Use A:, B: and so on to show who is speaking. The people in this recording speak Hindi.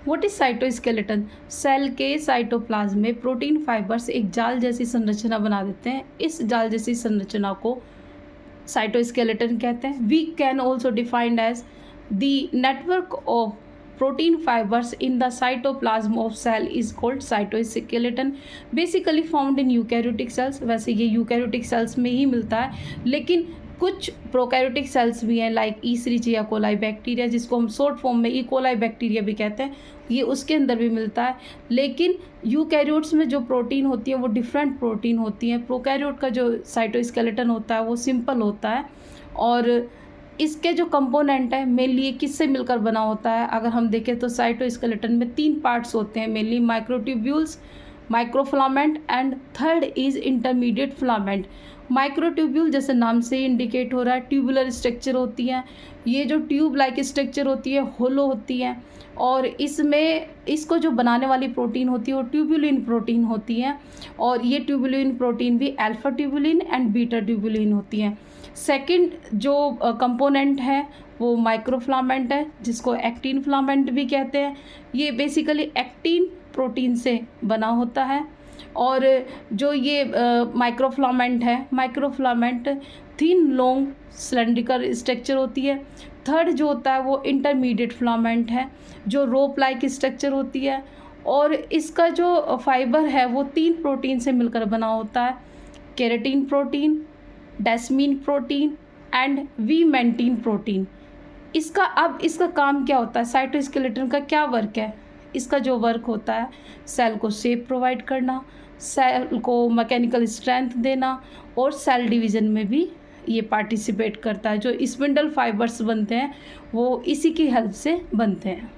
A: What is cytoskeleton? सेल के साइटोप्लाज्म में प्रोटीन फाइबर्स एक जाल जैसी संरचना बना देते हैं। इस जाल जैसी संरचना को साइटोस्केलेटन कहते हैं। We can also defined as the network of protein fibres in the cytoplasm of cell is called cytoskeleton. Basically found in eukaryotic cells. वैसे ये यूकैरियोटिक सेल्स में ही मिलता है, लेकिन कुछ प्रोकैरियोटिक सेल्स भी हैं लाइक ईरिचिया कोलाई बैक्टीरिया, जिसको हम शॉर्ट फॉर्म में ई कोलाई बैक्टीरिया भी कहते हैं, ये उसके अंदर भी मिलता है। लेकिन यूकैरियोट्स में जो प्रोटीन होती है वो डिफरेंट प्रोटीन होती है। प्रोकैरियोट का जो साइटोस्केलेटन होता है वो सिंपल होता है, और इसके जो कंपोनेंट है मेनली ये किससे मिलकर बना होता है? अगर हम देखें तो साइटोस्केलेटन में 3 पार्ट्स होते हैं mainly, microtubules, microfilament and third is intermediate filament. Microtubule जैसे नाम से इंडिकेट हो रहा है, ट्यूबुलर स्ट्रक्चर होती है। ये जो ट्यूब लाइक स्ट्रक्चर होती है होलो होती है, और इसमें इसको जो बनाने वाली प्रोटीन होती है वो ट्यूबुलिन प्रोटीन होती है, और ये ट्यूबुलिन प्रोटीन भी alpha tubulin and beta tubulin होती है। सेकंड जो कंपोनेंट है वो माइक्रोफिलामेंट है, जिसको एक्टिन फिलामेंट भी कहते हैं। ये बेसिकली एक्टिन प्रोटीन से बना होता है। और जो ये माइक्रोफिलामेंट है, microfilament thin long cylindrical structure होती है। थर्ड जो होता है वो इंटरमीडिएट फिलामेंट है, जो रोप लाइक स्ट्रक्चर होती है, और इसका जो फाइबर है वो 3 प्रोटीन से मिलकर बना होता है, keratin protein, desmin protein and vimentin protein. इसका काम क्या होता है? साइटोस्केलेटन का क्या वर्क है? इसका जो वर्क होता है सेल को शेप प्रोवाइड करना, सेल को मैकेनिकल स्ट्रेंथ देना, और सेल डिवीज़न में भी ये पार्टिसिपेट करता है। जो स्पिंडल फाइबर्स बनते हैं वो इसी की हेल्प से बनते हैं।